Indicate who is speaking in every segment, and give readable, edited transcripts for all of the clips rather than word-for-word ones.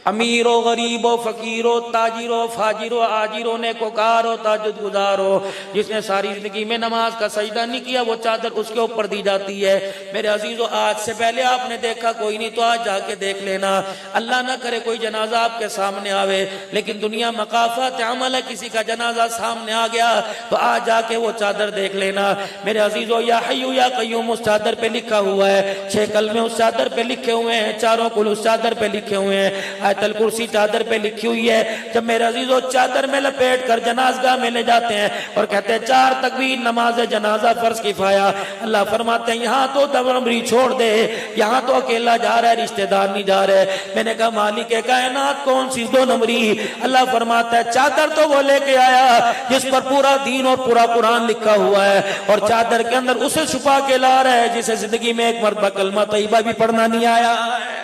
Speaker 1: अमीरो गरीबो फकीरो ताजिरो फाजिरो आजिरो नेकोकारो ताजुद गुजारो, जिसने सारी जिंदगी में नमाज का सजदा नहीं किया वो चादर उसके ऊपर दी जाती है। मेरे अजीजों, आज से पहले आपने देखा कोई नहीं तो आज जाके देख लेना। अल्लाह ना करे कोई जनाजा आपके सामने आवे, लेकिन दुनिया मकाफत अमल है, किसी का जनाजा सामने आ गया तो आज जाके वो चादर देख लेना। मेरे अजीजों, या हय्यू या कय्यूम उस चादर पे लिखा हुआ है, 6 कलमे उस चादर पे लिखे हुए हैं, चारों कुल उस चादर पे लिखे हुए हैं, आयतल कुर्सी चादर पे लिखी हुई है। जब मेरे अजीजों चादर में लपेट कर जनाजगाह में ले जाते हैं और कहते हैं 4 तकबीर नमाज जनाजा फर्ज किफाया, अल्लाह फरमाते हैं यहाँ तो दमरी छोड़ दे, यहाँ तो अकेला जा रहा है, रिश्तेदार नहीं जा रहे। मैंने कहा मालिक कायनात कौन सी 2 नंबरी? अल्लाह फरमाता है चादर तो वो लेके आया जिस पर पूरा दीन और पूरा कुरान लिखा हुआ है, और चादर के अंदर उसे छुपा के ला रहा है जिसे जिंदगी में एक मरतबा कलमा तैयबा भी पढ़ना नहीं आया है।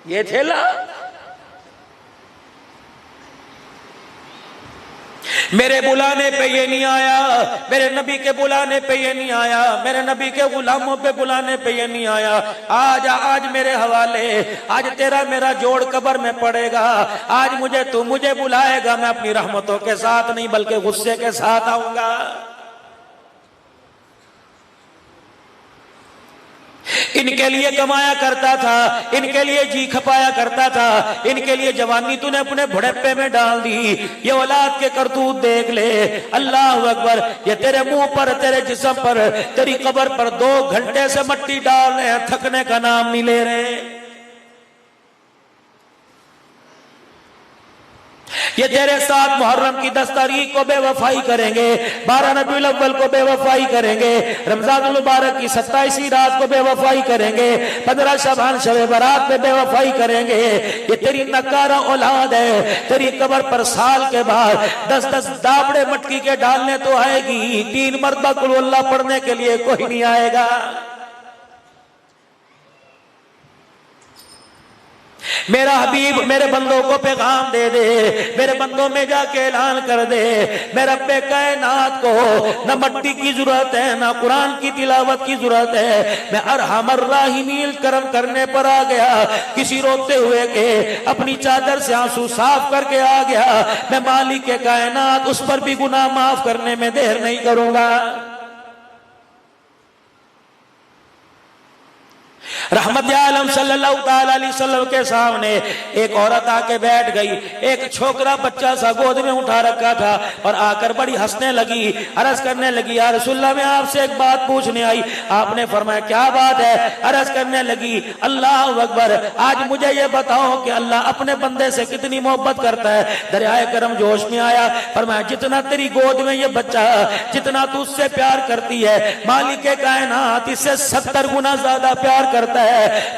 Speaker 1: ये थेला मेरे बुलाने पे ये नहीं आया, मेरे नबी के बुलाने पे ये नहीं आया, मेरे नबी के गुलामों पे बुलाने पे ये नहीं आया। आज मेरे हवाले, आज तेरा मेरा जोड़ कब्र में पड़ेगा। आज मुझे बुलाएगा, मैं अपनी रहमतों के साथ नहीं बल्कि गुस्से के साथ आऊंगा। इनके लिए कमाया करता था, इनके लिए जी खपाया करता था, इनके लिए जवानी तूने अपने बुढ़ापे में डाल दी। ये औलाद के करतूत देख ले। अल्लाह अकबर, ये तेरे मुंह पर, तेरे जिस्म पर, तेरी कब्र पर 2 घंटे से मट्टी डाल रहे हैं, थकने का नाम नहीं ले रहे। ये तेरे साथ मुहर्रम की 10 तारीख को बेवफाई करेंगे, 12 रबीउल अव्वल को बेवफाई करेंगे, रमजानुल मुबारक की 27वीं रात को बेवफाई करेंगे, 15 शबान शब बारात पे बेवफाई करेंगे। ये तेरी नकारा औलाद है। तेरी कब्र पर साल के बाद 10-10 दाबड़े मटकी के डालने तो आएगी, 3 मरतबा कुल अल्लाह पढ़ने के लिए कोई नहीं आएगा। मेरा हबीब मेरे बंदों को पैगाम दे दे, मेरे बंदों में जाके ऐलान कर दे, मेरे रब्बे कायनात को न मट्टी की जरूरत है, न कुरान की तिलावत की जरूरत है। मैं अरहमर राहिमीन करम करने पर आ गया। किसी रोते हुए के अपनी चादर से आंसू साफ करके आ गया। मैं मालिक के कायनात उस पर भी गुनाह माफ करने में देर नहीं करूंगा। रहमत आलम सल्लल्लाहु ताला अलैहि वसल्लम के सामने एक औरत आके बैठ गई। एक छोकरा बच्चा सा गोद में उठा रखा था और आकर बड़ी हंसने लगी, अर्ज करने लगी, या रसूलल्लाह मैं आपसे एक बात पूछने आई। आपने फरमाया क्या बात है? अर्ज करने लगी, अल्लाह अकबर, आज मुझे ये बताओ कि अल्लाह अपने बंदे से कितनी मोहब्बत करता है। दरियाए करम जोश में आया, फरमाया जितना तेरी गोद में ये बच्चा, जितना तू उससे प्यार करती है, मालिक कायनात इससे 70 गुना ज्यादा प्यार करता है।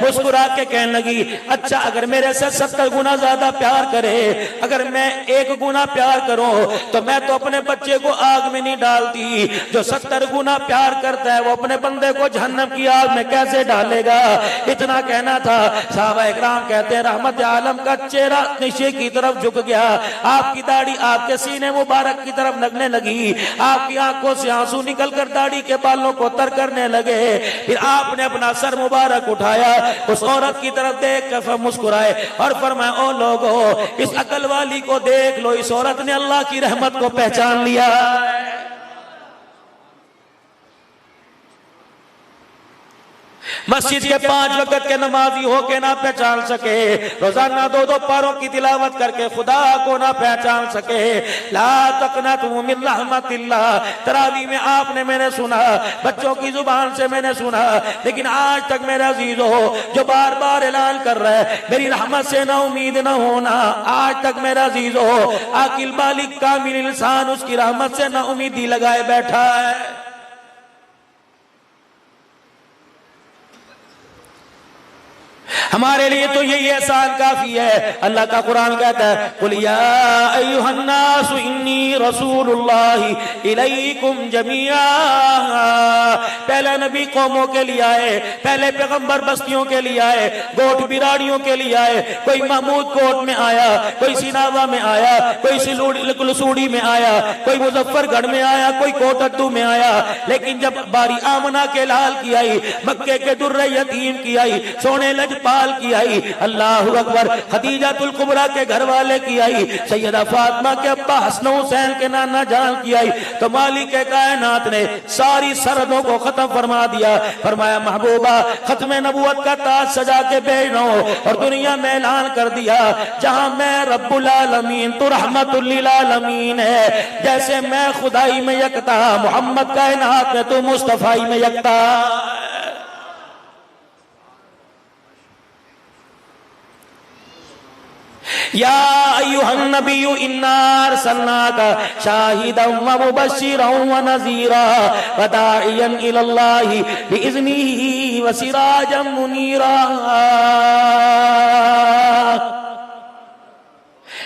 Speaker 1: मुस्कुरा के कहने लगी, अच्छा अगर मेरे से 70 गुना ज्यादा प्यार करे, अगर मैं 1 गुना प्यार करूं तो मैं तो अपने बच्चे को आग में नहीं डालती। जो 70 गुना प्यार करता है वो अपने बंदे को जहन्नम की आग में कैसे डालेगा? इतना कहना था। साहबा इकराम कहते हैं रहमत आलम का चेहरा नीचे की तरफ झुक गया, आपकी दाढ़ी आपके सीने मुबारक की तरफ लगने लगी, आपकी आंखों से आंसू निकलकर दाढ़ी के बालों को तर करने लगे। फिर आपने अपना सर मुबारक उठाया, उस औरत की तरफ देख कर मुस्कुराए और फरमाया, ओ लोगों, इस अकल वाली को देख लो, इस औरत ने अल्लाह की रहमत को पहचान लिया। मस्जिद के 5 वक्त के नमाजी हो के ना पहचान सके, रोजाना 2-2 पारों की तिलावत करके खुदा को ना पहचान सके। ला तक़नतू मिन रहमतिल्लाह, तरावी में आपने मैंने सुना, बच्चों की जुबान से मैंने सुना, लेकिन आज तक मेरे अजीजों जो बार बार ऐलान कर रहा है मेरी रहमत से ना उम्मीद ना होना, आज तक मेरे अजीजों आकिल बालिग कामिल इंसान उसकी रहमत से ना उम्मीदी लगाए बैठा है। हमारे लिए तो यही एहसान काफी है। अल्लाह का कुरान कहता है कुल या अय्युहन्नासु इन्नी रसूलुल्लाहि इलैकुम जमीआ। पहले नबी कौमों के लिए आए, पहले पैगंबर बस्तियों के लिए आए, गोट बिराड़ियों के लिए आए। कोई महमूद कोट में आया, कोई सिनावा में आया, कोई लसूड़ी में आया, कोई मुजफ्फरगढ़ में आया, कोई कोटद्दू में आया। लेकिन जब बारी आमना के लाल की आई, मक्के के दुर्रे यतीम की आई, सोने लजपाल की आई, अल्लाह अकबर, खदीजातुल कुबरा के घर वाले की आई, सैयदा फातिमा के अब्बा हसन हुसैन के नाना जान की आई, तो मालिक कायनात ने सारी सरहदों को खत्म फरमा दिया। फरमाया महबूबा खत्म नबुवत का ताज सजा के भेज रहा हूं और दुनिया में ऐलान कर दिया जहां मैं रब्बुल आलमीन तो रहमतुल लिल आलमीन है। जैसे मैं खुदाई में यकता, मोहम्मद कायनात में तो मुस्तफाई में यकता। या अय्युहन नबिय्यु इन्ना अरसलनाका शाहिदन व मुबश्शिरन व नज़ीरा व दाइयन इलल्लाहि बिइज़्निही व सिराजन मुनीरा।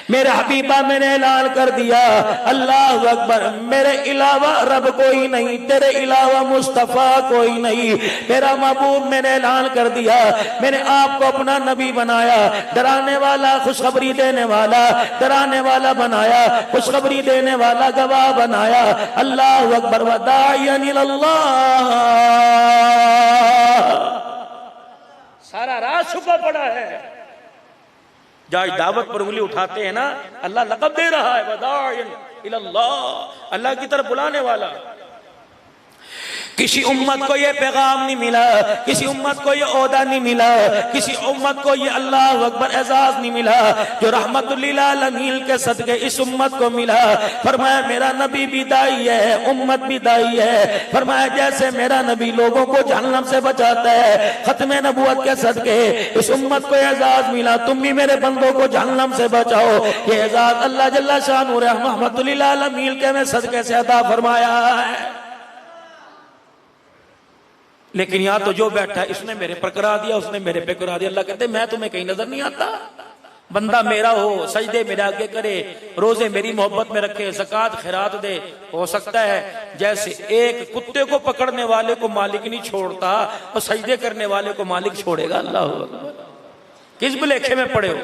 Speaker 1: मेरे हबीबा मैंने ऐलान कर दिया अल्लाह अकबर, मेरे अलावा रब कोई नहीं, तेरे अलावा मुस्तफा कोई नहीं। मेरा महबूब मैंने ऐलान कर दिया, मैंने आपको अपना नबी बनाया, डराने वाला खुशखबरी देने वाला, डराने वाला बनाया, खुशखबरी देने वाला गवाह बनाया। अल्लाह अकबर व दाइयन इलल्लाह। सारा रात छुपा पड़ा है। जहाँ दावत पर उंगली उठाते हैं ना, अल्लाह लक़ब दे रहा है वदाइयन इलल्लाह, अल्लाह की तरफ बुलाने वाला। किसी उम्मत को ये पैगाम नहीं मिला, किसी उम्मत को ये ओहदा नहीं मिला, किसी उम्मत को ये अल्लाह अकबर एजाज नहीं मिला जो रहमतुल लिल आलमीन के सदके इस उम्मत को मिला। फरमाया मेरा नबी भी दाई है, उम्मत भी दाई है। फरमाया जैसे मेरा नबी लोगों को जहन्नम से बचाता है, खत्म नबुवत के सदके इस उम्मत को एजाज मिला, तुम भी मेरे बंदों को जहन्नम से बचाओ। ये एजाज अल्लाह जल्ला शानु रहमतुल लिल आलमीन के में सदके से अता फरमाया है। लेकिन यहां तो जो बैठा है इसने मेरे पर करा दिया, उसने मेरे पे करा दिया। अल्लाह कहते मैं तुम्हें कहीं नजर नहीं आता। बंदा मेरा हो, सजदे मेरे आगे करे, रोजे मेरी मोहब्बत में रखे, ज़कात खैरात दे। हो सकता है जैसे एक कुत्ते को पकड़ने वाले को मालिक नहीं छोड़ता और सजदे करने वाले को मालिक छोड़ेगा। अल्लाह किस भुलेखे में पड़े हो।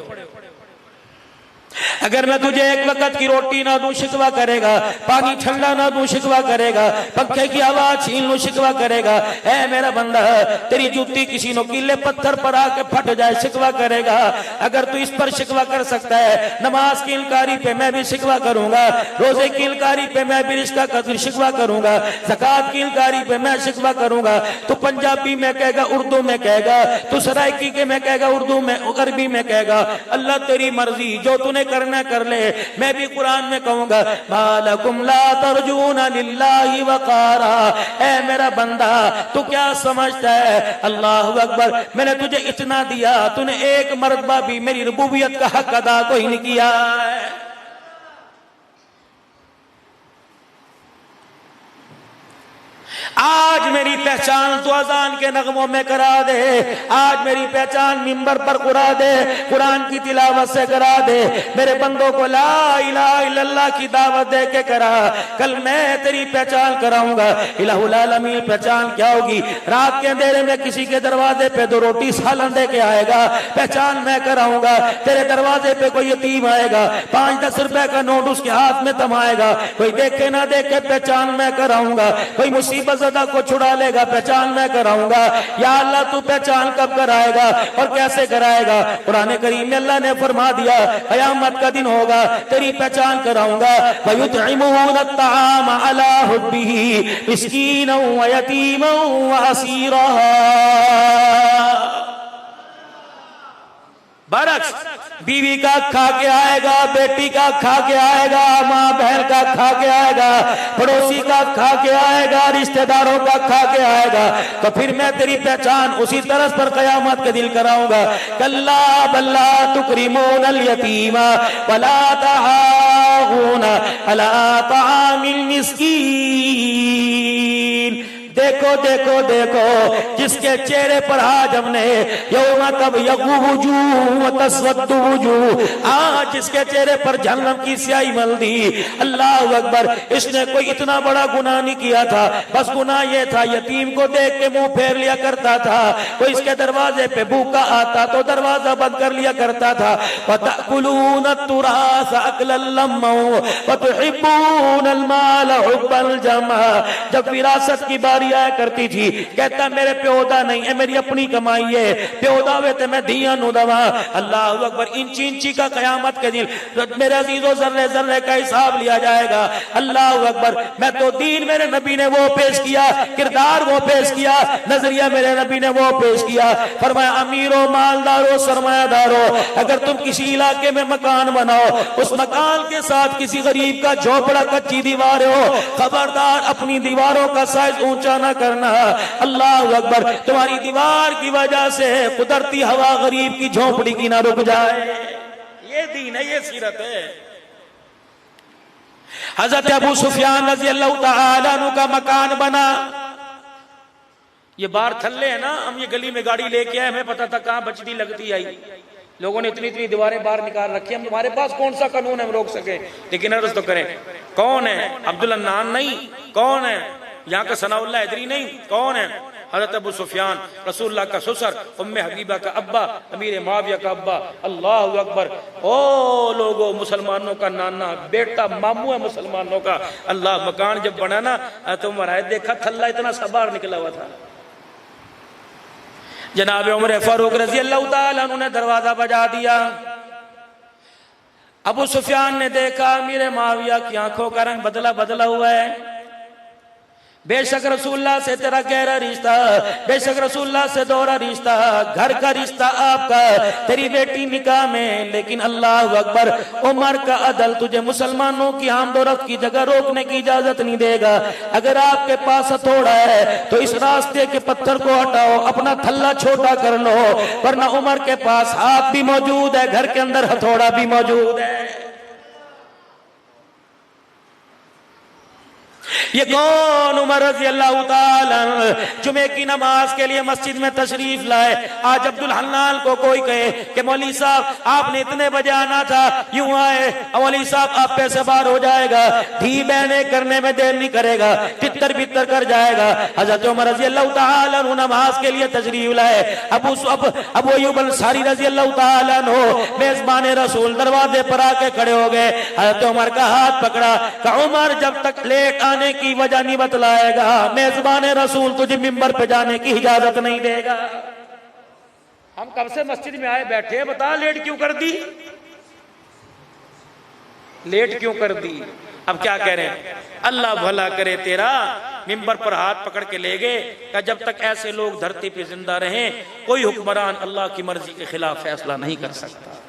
Speaker 1: अगर मैं तुझे एक वक्त की रोटी ना दूं शिकवा करेगा, पानी ठंडा ना दूं शिकवा करेगा, पंखे की आवाज छीन लूं शिकवा करेगा। ऐ मेरा बंदा तेरी जूती किसी नुकीले पत्थर पर आके फट जाए शिकवा करेगा। अगर तू इस पर शिकवा कर सकता है, नमाज की इनकारी पे मैं भी शिकवा करूंगा, रोजे की इनकारी पे मैं भी रिश्ता कर शिकवा करूंगा, ज़कात की इनकारी पे मैं शिकवा करूंगा। तू पंजाबी में कहेगा, उर्दू में कहेगा, तू सराइकी के में कहेगा, उर्दू में अरबी में कहेगा। अल्लाह तेरी मर्जी, जो तूने करना कर ले। मैं भी कुरान में कहूंगा मालकुम ला तर्जूना लिल्लाहि वक़ारा। ऐ मेरा बंदा तू क्या समझता है, अल्लाह अकबर, मैंने तुझे इतना दिया, तूने एक मर्तबा भी मेरी रुबूबियत का हक अदा कोई नहीं किया है। आज मेरी पहचान तो अजान के नगमों में करा दे, आज मेरी पहचान मिंबर पर करा दे, कुरान की तिलावत से करा दे। मेरे बंदों को ला इलाहा इल्लल्लाह की दावत दे के करा। कल मैं तेरी पहचान कराऊंगा। इलाहुल आलमीन पहचान क्या होगी? रात के अंधेरे में किसी के दरवाजे पे 2 रोटी सालन दे के आएगा, पहचान मैं कराऊंगा। तेरे दरवाजे पे कोई यतीम आएगा, 5-10 रुपए का नोट उसके हाथ में थमाएगा, कोई देखे ना देखे पहचान मैं कराऊंगा। कोई मुसीबत ज़दा को छुड़ा लेगा, पहचान मैं कराऊंगा। या अल्लाह तू पहचान कब कराएगा और कैसे कराएगा? कुरान करीम में अल्लाह ने फरमा दिया क़यामत का दिन होगा, तेरी पहचान कराऊंगा। वयुतइमून अत्ताम अला हुब्बिही मिस्कीनन व यतीमन व असीरा। बरक्स बीवी का खा के आएगा, बेटी का खा के आएगा, माँ बहन का खा के आएगा, पड़ोसी का खा के आएगा, रिश्तेदारों का खा के आएगा। तो फिर मैं तेरी पहचान उसी तरह पर क़यामत के दिन कराऊंगा। कल्ला बल्ला तुकरिमूनल यतीमा वला तहाऊना अला तामिल मिस्कीन। देखो देखो देखो, जिसके चेहरे पर आज हमने यौमा तब यगुवुजू तस्वद्दु वुजू, आज जिसके चेहरे पर जहन्नम की स्याही मल दी। अल्लाह अकबर, इसने कोई इतना बड़ा गुनाह नहीं किया था, बस गुनाह ये था यतीम को देख के मुंह फेर लिया करता था, कोई इसके दरवाजे पे भूखा आता तो दरवाजा बंद कर लिया करता था। वतअकुलून तुरास अकलन लम्मा वतुहिब्बून अलमाल हुब्बल जमा, जब विरासत की बारी आया करती थी कहता मेरे प्योदा नहीं है, मेरी अपनी कमाई है, प्योदा वे ते मैं दिया नु दवा। अल्लाह अकबर, इंची इंची का कयामत के दिन मेरे अजीजों जर्रे जर्रे का हिसाब लिया जाएगा। अल्लाह अकबर, मैं तो दीन मेरे नबी ने वो पेश किया, किरदार वो पेश किया, नजरिया मेरे नबी ने वो पेश किया। फरमाया अमीरों, मालदारों, सरमायादारों, अगर तुम किसी इलाके में मकान बनाओ, उस मकान के साथ किसी गरीब का झोपड़ा कच्ची दीवार हो, खबरदार अपनी दीवारों का साइज ऊंचा ना करना। अल्लाह अकबर, तुम्हारी दीवार की वजह से कुदरती हवा गरीब की झोपड़ी की ना रुक जाए। ये दीन है, ये सीरत है। हजरत अबू सुफियान रजी अल्लाह तआला अन्हु का मकान बना, ये बाहर थल्ले है ना, हम ये गली में गाड़ी लेके आए, हमें पता था कहां बचती लगती आई, लोगों ने इतनी इतनी दीवारें बाहर निकाल रखी, हम हमारे पास कौन सा कानून है हम रोक सके, लेकिन अर्ज तो करें कौन है? अब्दुल अन्नान नहीं, कौन है? यहाँ का सनाउल्लाह हैदरी नहीं, कौन है? हज़रत अबू सुफियान, रसूलुल्लाह का ससुर, उम्मे हबीबा का अब्बा, अमीर मुआविया का अब्बा। अल्लाह अकबर, ओ लोगों, मुसलमानों का नाना, बेटा, मामू है मुसलमानों का। अल्लाह, मकान जब बना ना तो मराए देखा थल्ला इतना सा बाहर निकला हुआ था। जनाब उमर फारूक रजी अल्लाह तआला अन्हु ने दरवाजा बजा दिया। अबू सुफियान ने देखा अमीर मुआविया की आंखों का रंग बदला बदला हुआ है। बेशक रसूलुल्लाह से तेरा गहरा रिश्ता, बेशक रसूलुल्लाह से दोहरा रिश्ता, घर का रिश्ता आपका, तेरी बेटी निकाह में, लेकिन अल्लाह अकबर, उमर का अदल तुझे मुसलमानों की आमदोरफ्त की जगह रोकने की इजाजत नहीं देगा। अगर आपके पास हथौड़ा है तो इस रास्ते के पत्थर को हटाओ, अपना थल्ला छोटा कर लो, वरना उमर के पास हाथ भी मौजूद है, घर के अंदर हथौड़ा भी मौजूद है। ये कौन? उमर रज़ी अल्लाह ताला जुमे की नमाज के लिए मस्जिद में तशरीफ लाए। आज अब्दुल हन्नान को कोई कहे कि मौलवी साहब आपने इतने बजे आना था, यूं आए, मौलवी साहब आप पैसे बाहर हो जाएगा, धी बहने करने में देर नहीं करेगा, तितर बितर कर जाएगा। हजरत उमर रज़ी अल्लाह ताला नमाज के लिए तशरीफ लाए। अबू अय्यूब अंसारी रज़ी अल्लाह ताला मेजबान रसूल दरवाजे पर आके खड़े हो गए। हजरत उमर का हाथ पकड़ा, कहा उमर जब तक लेट आने की वजह नहीं बतलाएगा, मेजबान रसूल तुझे मिंबर पे जाने की इजाजत नहीं देगा। हम कब से मस्जिद में आए बैठे, बता लेट क्यों कर दी, लेट क्यों कर दी? अब क्या कह रहे हैं? अल्लाह भला करे तेरा, मिंबर पर हाथ पकड़ के ले गए कि जब तक ऐसे लोग धरती पे जिंदा रहें, कोई हुक्मरान अल्लाह की मर्जी के खिलाफ फैसला नहीं कर सकता।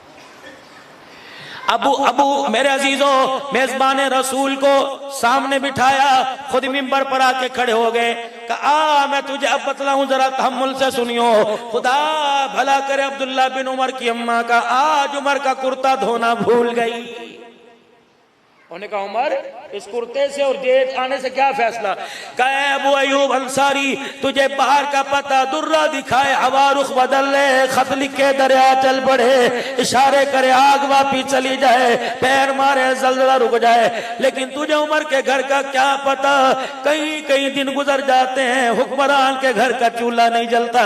Speaker 1: अबू मेरे अजीजों, मेजबान रसूल को सामने बिठाया, खुद मिंबर पर आके खड़े हो गए। कहा मैं तुझे अब बतलाऊं, जरा तहम्मुल से सुनियो। खुदा भला करे अब्दुल्ला बिन उमर की अम्मा का आज उमर का कुर्ता धोना भूल गई। उन्होंने कहा उमर इस कुर्ते से और जेब आने से क्या फैसला? कहे अबू अय्यूब अंसारी तुझे बाहर का पता, दुर्रा दिखाए हवा रुख बदल ले, खत लिखे दरिया चल पड़े, इशारे करे आग वापी चली जाए, पैर मारे जलजला रुक जाए, लेकिन तुझे उमर के घर का क्या पता? कई कई दिन गुजर जाते हैं, हुक्मरान के घर का चूल्हा नहीं जलता।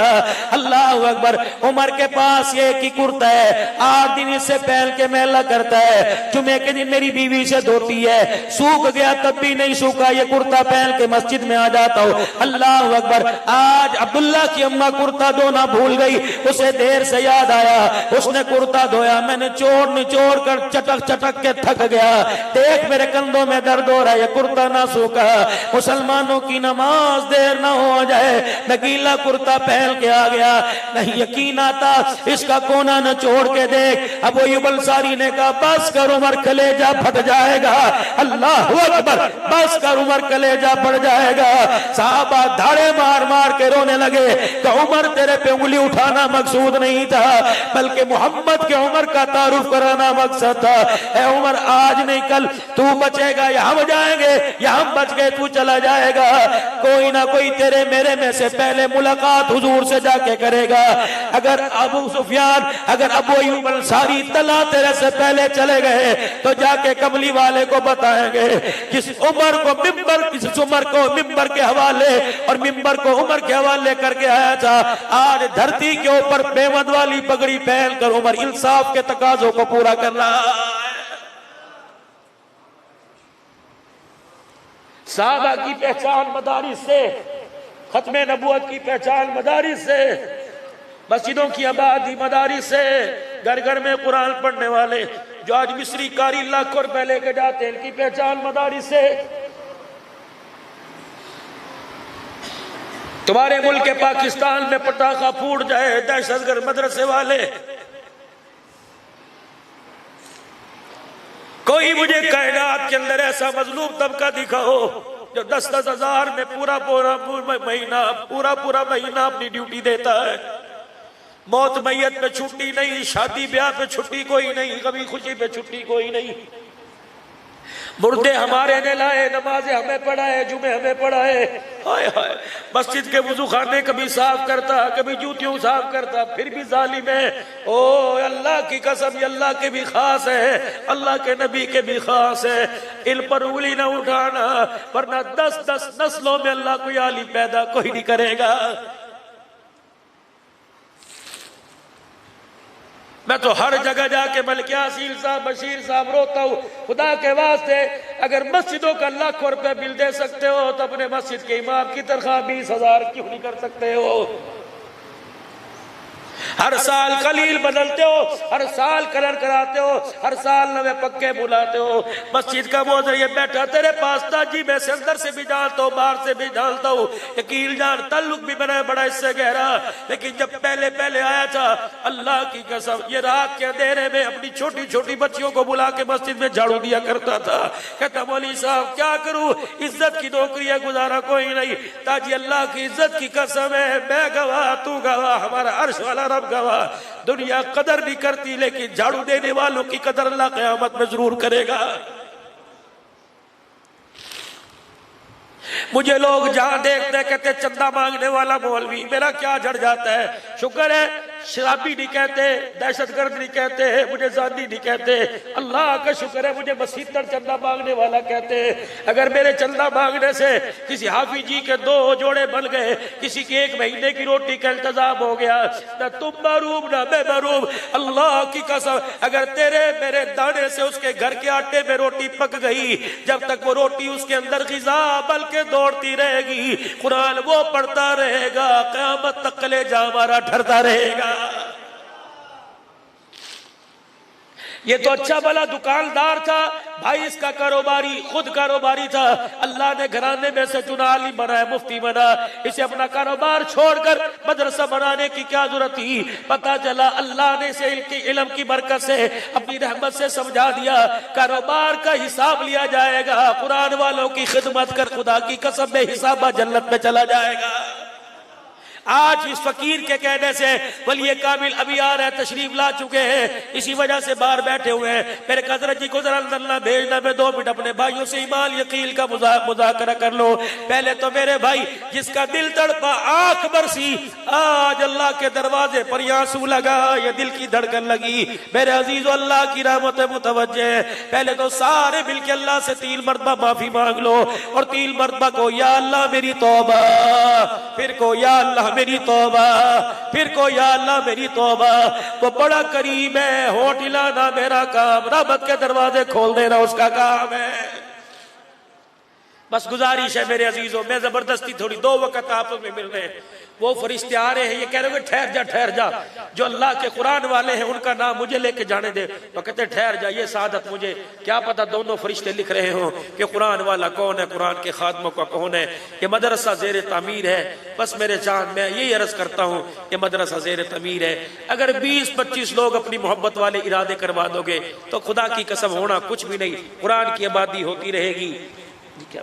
Speaker 1: अल्लाह अकबर, उमर के पास ये की कुर्ता है, 8 दिन इससे पहन के मेला करता है, जुमे के दिन मेरी बीवी से धोती है, सूख गया तब भी नहीं सूखा, ये कुर्ता पहन के मस्जिद में आ जाता हूँ। अल्लाह अकबर, आज अब्दुल्ला की अम्मा कुर्ता धोना भूल गई, उसे देर से याद आया, उसने कुर्ता धोया, मैंने चोर निचोड़ कर चटक चटक के थक गया, देख मेरे कंधों में दर्द हो रहा है, ये कुर्ता ना सूखा, मुसलमानों की नमाज देर ना हो जाए, मैं गीला कुर्ता पहन के आ गया, नहीं यकीन आता, इसका कोना न छोड़ के देख। अबू अय्यूब अंसारी ने कहा बस कर उमर, कलेजा फट जाएगा, जाएगा। अल्लाह अकबर, बस कर उमर कलेजा पड़ जाएगा। साहबा धाड़े मार मार के रोने लगे कि उमर तेरे पे उंगली उठाना मकसूद नहीं था, बल्कि मोहम्मद के उमर का तारुफ कराना मकसद था। ए उमर, आज नहीं कल तू बचेगा या हम जाएंगे, या हम बच गए तू चला जाएगा। कोई ना कोई तेरे मेरे में से पहले मुलाकात हुजूर से जाके करेगा। अगर अबू सुफियान, अगर अबू अय्यूब अंसारी तला तेरे से पहले चले गए तो जाके कमली वाले को बताएंगे किस उमर को मिंबर के हवाले और मिंबर को उमर के हवाले करके आया था। आज धरती के ऊपर बेमद वाली पगड़ी पहनकर उमर इंसाफ के तकाजों को पूरा कर रहा है। साहबा की पहचान मदारिस से, खत्मे नबुवत की पहचान मदारिस से, मस्जिदों की आबादी मदारिस से, घर घर में कुरान पढ़ने वाले जो आज मिस्री कारी लाखों रुपए लेके जाते हैं, इनकी पहचान मदारिस से। तुम्हारे मुल्क के पाकिस्तान में पटाखा फूट जाए दहशतगर्द मदरसे वाले, कोई मुझे कायनात के अंदर ऐसा मजलूम तबका दिखाओ जो 10-10 हजार में पूरा महीना अपनी ड्यूटी देता है। मौत मैयत पे छुट्टी नहीं, शादी ब्याह पे छुट्टी कोई नहीं, कभी खुशी पे छुट्टी कोई नहीं। मुर्दे हमारे ने लाए, नमाजें हमें पढ़ाए, जुमे हमें पढ़ाए। हाय हाय, मस्जिद के वुजू खाने कभी साफ करता, कभी जूतियों साफ करता, फिर भी जालिम है। ओ अल्लाह की कसम, अल्लाह के भी खास है, अल्लाह के नबी के भी खास है। इन पर उंगली न उठाना, वरना 10-10 नस्लों में अल्लाह कोई आली पैदा कोई नहीं करेगा। मैं तो हर जगह जाके मलकिया असील साहब, बशीर साहब रोता हूँ, खुदा के वास्ते अगर मस्जिदों का लाखों रुपए बिल दे सकते हो तो अपने मस्जिद के इमाम की तनख्वाह 20,000 क्यों नहीं कर सकते हो? हर साल खलील बदलते हो, हर साल कलर कराते हो, हर साल नवे पक्के बुलाते हो। मस्जिद का मौजूद ये बैठा तेरे पास ताजी, मैं से अंदर से भी जानता हूँ, बाहर से भी जानता हूँ, यकीन जान ताल्लुक भी बना बड़ा इससे गहरा। लेकिन जब पहले पहले आया था, अल्लाह की कसम, ये रात के अंधेरे में अपनी छोटी छोटी बच्चियों को बुला के मस्जिद में झाड़ू दिया करता था। कहता मौलवी साहब क्या करूँ, इज्जत की नौकरी है, गुजारा कोई नहीं। ताजी अल्लाह की इज्जत की कसम है, मैं गवाह, तू गवाह, हमारा अर्श वाला रब गवाह, दुनिया कदर नहीं करती, लेकिन झाड़ू देने वालों की कदर अल्लाह क़यामत में जरूर करेगा। मुझे लोग जहां देखते कहते चंदा मांगने वाला मौलवी, मेरा क्या झड़ जाता है। शुक्र है शराबी नहीं कहते, दहशतगर्द नहीं कहते, मुझे जानी नहीं कहते। अल्लाह का शुक्र है मुझे मसीतर चंदा मांगने वाला कहते हैं। अगर मेरे चंदा मांगने से किसी हाफिज जी के 2 जोड़े बन गए, किसी की 1 महीने की रोटी का इंतजाम हो गया, ना तुम मरूब ना मैं मरूब, अल्लाह की कसम, अगर तेरे मेरे दाने से उसके घर के आटे में रोटी पक गई, जब तक वो रोटी उसके अंदर ग़िज़ा बल्कि दौड़ती रहेगी, कुरान वो पढ़ता रहेगा, क़यामत तक कलेजा हमारा ठरता रहेगा। ये तो अच्छा भला दुकानदार था भाई, इसका कारोबारी, खुद कारोबारी था। अल्लाह ने घराने में से चुना, आलिम बना, मुफ्ती बना, इसे अपना कारोबार छोड़कर मदरसा बनाने की क्या जरूरत थी। पता चला अल्लाह ने इसे इल्म की बरकत से, अपनी रहमत से समझा दिया, कारोबार का हिसाब लिया जाएगा, कुरान वालों की खिदमत कर, खुदा की कसम में हिसाब जन्नत में चला जाएगा। आज इस फकीर के कहने से वली कामिल अभी आ रहे, तशरीफ ला चुके हैं, इसी वजह से बाहर बैठे हुए हैं। मेरे हजरत जी को जरा अंदर ना भेजना, मैं 2 मिनट अपने भाइयों से ईमान यकीन का मुज़ाकरा कर लो। पहले तो मेरे भाई जिसका दिल तड़पा, आंख बरसी, आज अल्लाह के दरवाजे पर आंसू लगा, ये दिल की धड़कन लगी। मेरे अजीजों, अल्लाह की रहमत मुतवज्जे। पहले तो सारे मिल के अल्लाह से 3 मरतबा माफी मांग लो, और 3 मरतबा को या अल्लाह मेरी तौबा, फिर को या अल्लाह मेरी तौबा, फिर को या अल्लाह मेरी तौबा। वो बड़ा करीम है, होठ हिलाना मेरा काम, रहमत के दरवाजे खोल देना उसका काम है। बस गुजारिश है मेरे अजीजों, मैं जबरदस्ती थोड़ी 2 वक्त आपस में मिल रहे हैं, वो फरिश्ते आ रहे हैं, ये कह रहे हैं ठहर जा, जो अल्लाह के कुरान वाले हैं उनका नाम मुझे लेके जाने दे। तो कहते ठहर जा, ये सादत मुझे क्या पता दोनों फरिश्ते लिख रहे हो कि कुरान वाला कौन है, कुरान के खात्मों का कौन है, ये मदरसा ज़ेर तामीर है। बस मेरे चांद, मैं यही अर्ज करता हूँ कि मदरसा ज़ेर तामीर है। अगर 20-25 लोग अपनी मोहब्बत वाले इरादे करवा दोगे तो खुदा की कसम होना कुछ भी नहीं, कुरान की आबादी होती रहेगी। क्या